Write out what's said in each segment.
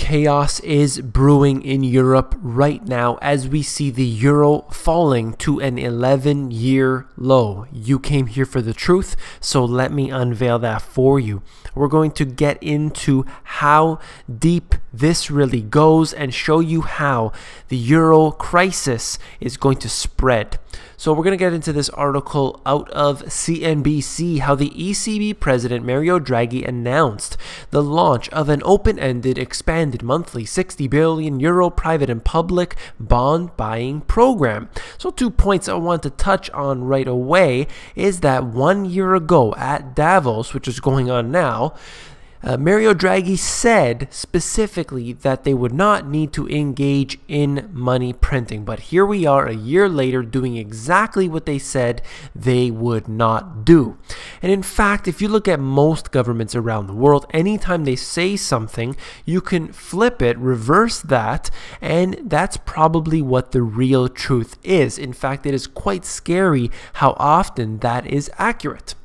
chaos is brewing in Europe right now as we see the euro falling to an 11-year low. You came here for the truth, so let me unveil that for you. We're going to get into how deep this really goes and show you how the euro crisis is going to spread. So we're going to get into this article out of CNBC, how the ECB president Mario Draghi announced the launch of an open-ended, expanded monthly 60 billion euro private and public bond buying program. So 2 points I want to touch on right away is that 1 year ago at Davos, which is going on now, Mario Draghi said specifically that they would not need to engage in money printing. But here we are a year later doing exactly what they said they would not do. And in fact, if you look at most governments around the world, anytime they say something, you can flip it, reverse that, and that's probably what the real truth is. In fact, it is quite scary how often that is accurate.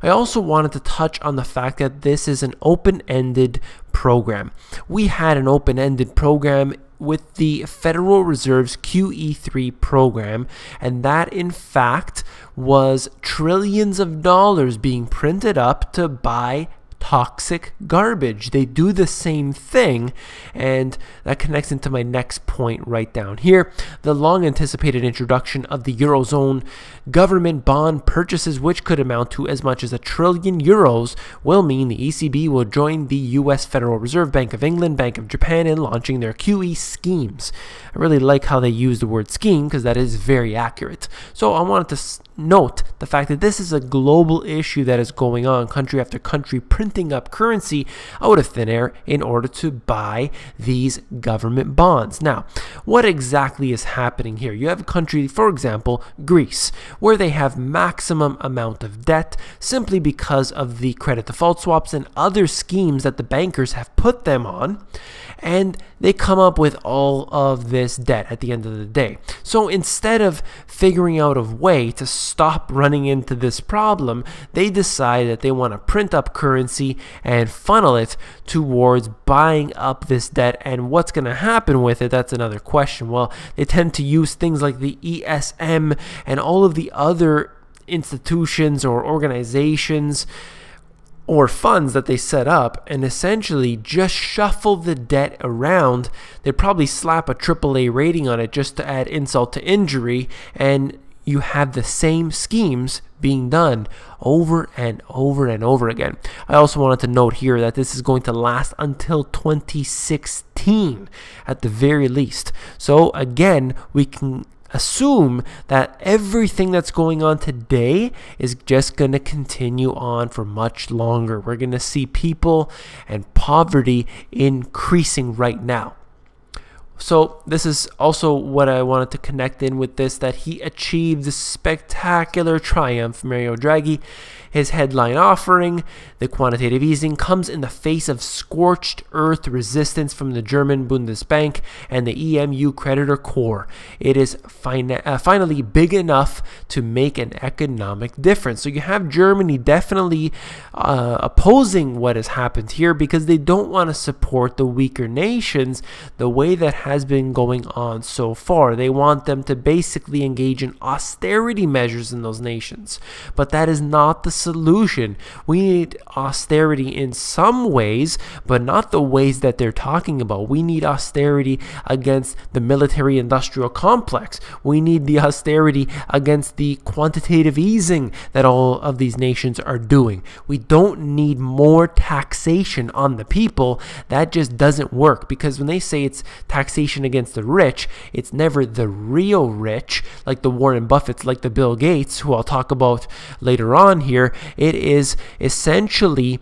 I also wanted to touch on the fact that this is an open-ended program. We had an open-ended program with the Federal Reserve's QE3 program, and that in fact was trillions of dollars being printed up to buy toxic garbage. They do the same thing, and that connects into my next point right down here. The long anticipated introduction of the Eurozone government bond purchases, which could amount to as much as €1 trillion, will mean the ECB will join the US Federal Reserve, Bank of England, Bank of Japan in launching their QE schemes. I really like how they use the word scheme because that is very accurate. So I wanted to note the fact that this is a global issue that is going on, country after country printing up currency out of thin air in order to buy these government bonds. Now, what exactly is happening here? You have a country, for example, Greece, where they have maximum amount of debt simply because of the credit default swaps and other schemes that the bankers have put them on, and they come up with all of this debt at the end of the day. So instead of figuring out a way to stop running into this problem, they decide that they want to print up currency and funnel it towards buying up this debt. And what's going to happen with it, that's another question. Well, they tend to use things like the ESM and all of the other institutions or organizations or funds that they set up and essentially just shuffle the debt around. They'd probably slap a AAA rating on it just to add insult to injury, and you have the same schemes being done over and over and over again. I also wanted to note here that this is going to last until 2016 at the very least. So again, we can assume that everything that's going on today is just going to continue on for much longer. We're going to see people and poverty increasing right now. So this is also what I wanted to connect in with this, that he achieved a spectacular triumph, Mario Draghi. His headline offering, the quantitative easing, comes in the face of scorched earth resistance from the German Bundesbank and the EMU creditor core. It is finally big enough to make an economic difference. So you have Germany definitely opposing what has happened here because they don't want to support the weaker nations the way that has been going on so far. They want them to basically engage in austerity measures in those nations. But that is not the solution. We need austerity in some ways, but not the ways that they're talking about. We need austerity against the military-industrial complex. We need the austerity against the quantitative easing that all of these nations are doing. We don't need more taxation on the people. That just doesn't work, because when they say it's taxation against the rich, it's never the real rich, like the Warren Buffetts, like the Bill Gates, who I'll talk about later on here. It is essentially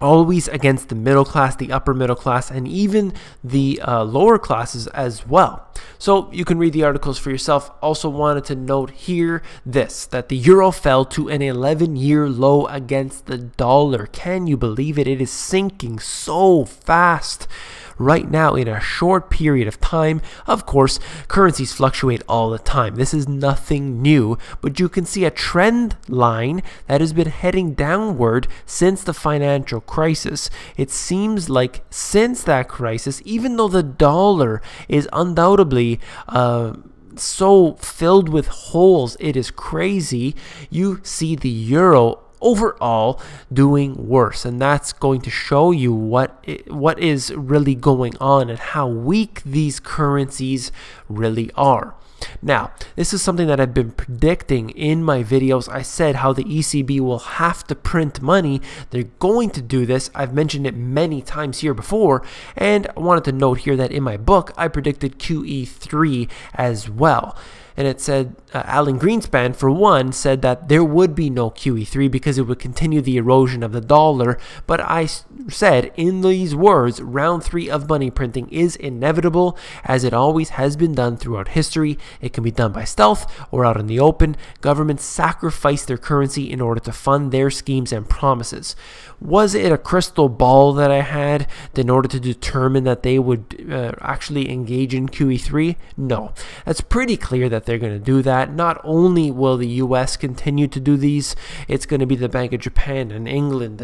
always against the middle class, the upper middle class, and even the lower classes as well. So you can read the articles for yourself. Also wanted to note here this, that the euro fell to an 11-year low against the dollar. Can you believe it? It is sinking so fast. right now in a short period of time. Of course, currencies fluctuate all the time. This is nothing new, but you can see a trend line that has been heading downward since the financial crisis. It seems like since that crisis, even though the dollar is undoubtedly so filled with holes, it is crazy, you see the euro overall doing worse, and that's going to show you what is really going on and how weak these currencies really are. Now, this is something that I've been predicting in my videos. I said how the ECB will have to print money. They're going to do this. I've mentioned it many times here before, and I wanted to note here that in my book, I predicted QE3 as well. And it said, Alan Greenspan, for one, said that there would be no QE3 because it would continue the erosion of the dollar. But I said in these words, round 3 of money printing is inevitable, as it always has been done throughout history. It can be done by stealth or out in the open. Governments sacrifice their currency in order to fund their schemes and promises. Was it a crystal ball that I had in order to determine that they would actually engage in QE3? No. That's pretty clear that they're going to do that. Not only will the US continue to do these, it's going to be the Bank of Japan and England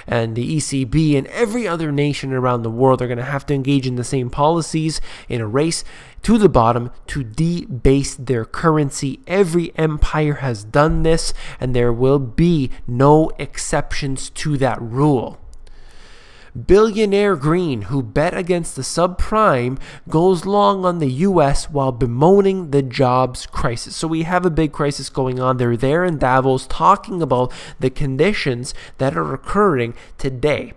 and the ECB and every other nation around the world are going to have to engage in the same policies in a race to the bottom to debase their currency. Every empire has done this, and there will be no exceptions to that rule. Billionaire Greene, who bet against the subprime, goes long on the US while bemoaning the jobs crisis. So we have a big crisis going on. They're there in Davos talking about the conditions that are occurring today.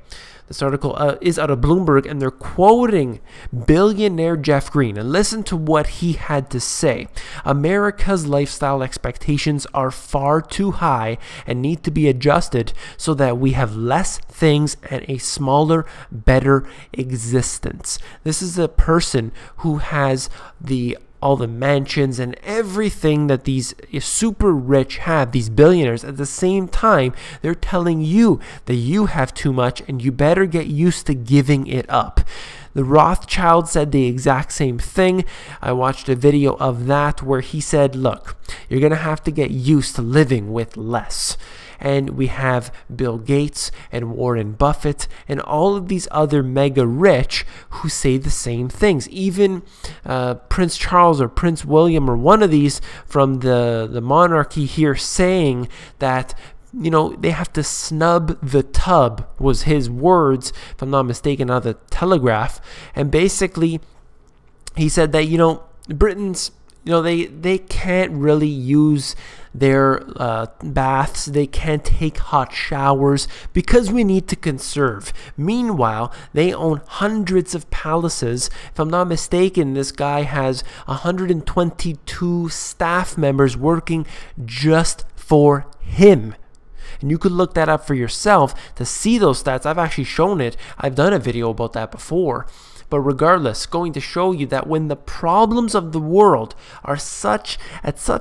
This article is out of Bloomberg, and they're quoting billionaire Jeff Greene. And listen to what he had to say. America's lifestyle expectations are far too high and need to be adjusted so that we have less things and a smaller, better existence. This is a person who has all the mansions and everything that these super rich have, these billionaires. At the same time, they're telling you that you have too much and you better get used to giving it up. The Rothschild said the exact same thing. I watched a video of that where he said, look, you're going to have to get used to living with less. And we have Bill Gates and Warren Buffett and all of these other mega rich who say the same things. Even Prince Charles or Prince William or one of these from the monarchy here saying that, you know, they have to snub the tub, was his words, if I'm not mistaken, out of the Telegraph. And basically he said that, you know, Britain's, you know, they can't really use their baths, they can't take hot showers because we need to conserve. Meanwhile, they own hundreds of palaces. If I'm not mistaken, this guy has 122 staff members working just for him. And you could look that up for yourself to see those stats. I've actually shown it. I've done a video about that before. But regardless, going to show you that when the problems of the world are at such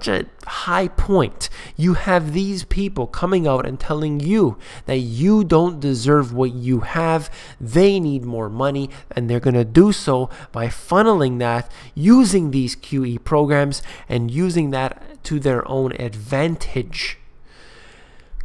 a high point, you have these people coming out and telling you that you don't deserve what you have. They need more money, and they're going to do so by funneling that, using these QE programs, and using that to their own advantage.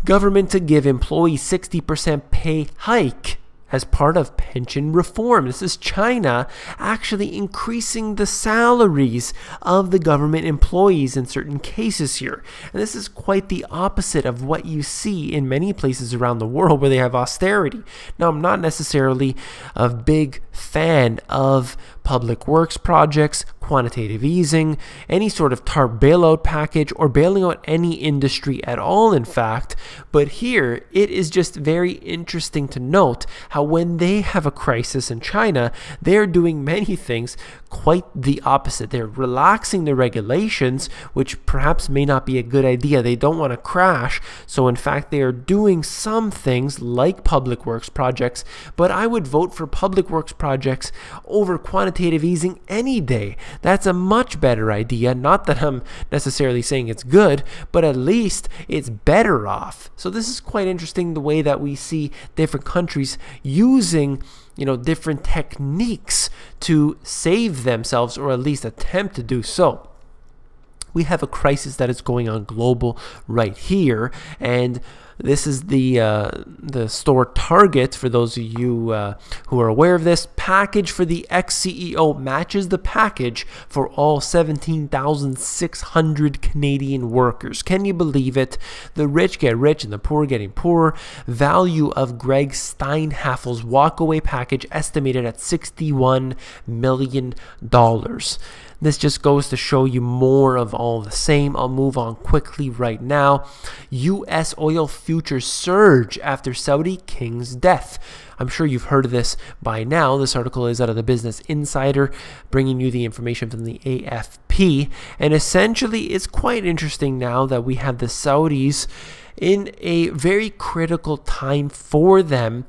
Government to give employees 60% pay hike as part of pension reform. This is China actually increasing the salaries of the government employees in certain cases here. And this is quite the opposite of what you see in many places around the world where they have austerity. Now, I'm not necessarily a big fan of public works projects, quantitative easing, any sort of TARP bailout package, or bailing out any industry at all, in fact. But here, it is just very interesting to note how when they have a crisis in China, they're doing many things quite the opposite. They're relaxing the regulations, which perhaps may not be a good idea. They don't want to crash. So in fact, they are doing some things like public works projects, but I would vote for public works projects over quantitative easing any day. That's a much better idea. Not that I'm necessarily saying it's good, but at least it's better off. So this is quite interesting, the way that we see different countries using different techniques to save themselves, or at least attempt to do so. We have a crisis that is going on global right here, and this is the store Target. For those of you who are aware of this, package for the ex-CEO matches the package for all 17,600 Canadian workers. Can you believe it? The rich get rich and the poor getting poorer. Value of Greg Steinhafel's walkaway package estimated at $61 million. This just goes to show you more of all the same. I'll move on quickly right now. U.S. oil futures surge after Saudi king's death. I'm sure you've heard of this by now. This article is out of the Business Insider, bringing you the information from the AFP. And essentially, it's quite interesting now that we have the Saudis in a very critical time for them,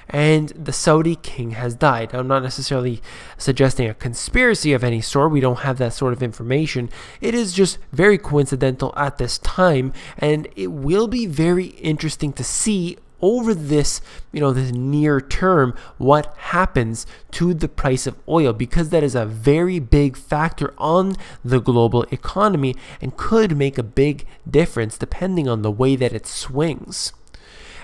and the Saudi king has died. I'm not necessarily suggesting a conspiracy of any sort. We don't have that sort of information. It is just very coincidental at this time, and it will be very interesting to see over this, this near term, what happens to the price of oil, because that is a very big factor on the global economy and could make a big difference depending on the way that it swings.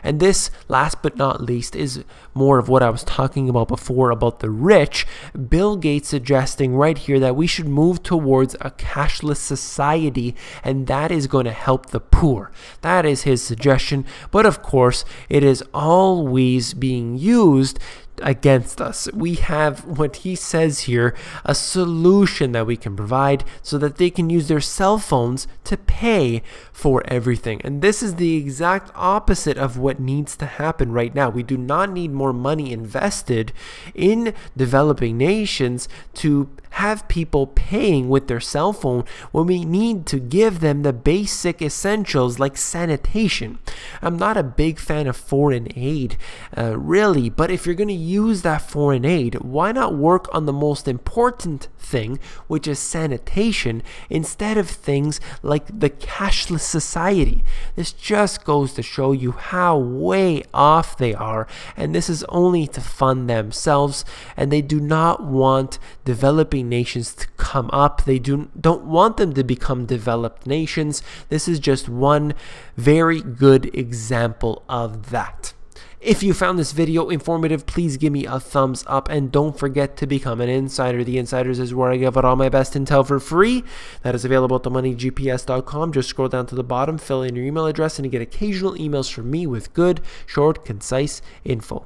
And this, last but not least, is more of what I was talking about before about the rich. Bill Gates suggesting right here that we should move towards a cashless society, and that is going to help the poor. That is his suggestion. But of course, it is always being used against us. We have what he says here, a solution that we can provide so that they can use their cell phones to pay for everything. And this is the exact opposite of what needs to happen right now. We do not need more money invested in developing nations to have people paying with their cell phone when we need to give them the basic essentials like sanitation. I'm not a big fan of foreign aid, really, but if you're going to use that foreign aid, why not work on the most important thing, which is sanitation, instead of things like the cashless society? This just goes to show you how way off they are, and this is only to fund themselves, and they do not want developing nations to come up. They don't want them to become developed nations. This is just one very good example of that. If you found this video informative, please give me a thumbs up, and don't forget to become an insider. The Insiders is where I give out all my best intel for free. That is available at themoneygps.com. Just scroll down to the bottom, fill in your email address, and you get occasional emails from me with good, short, concise info.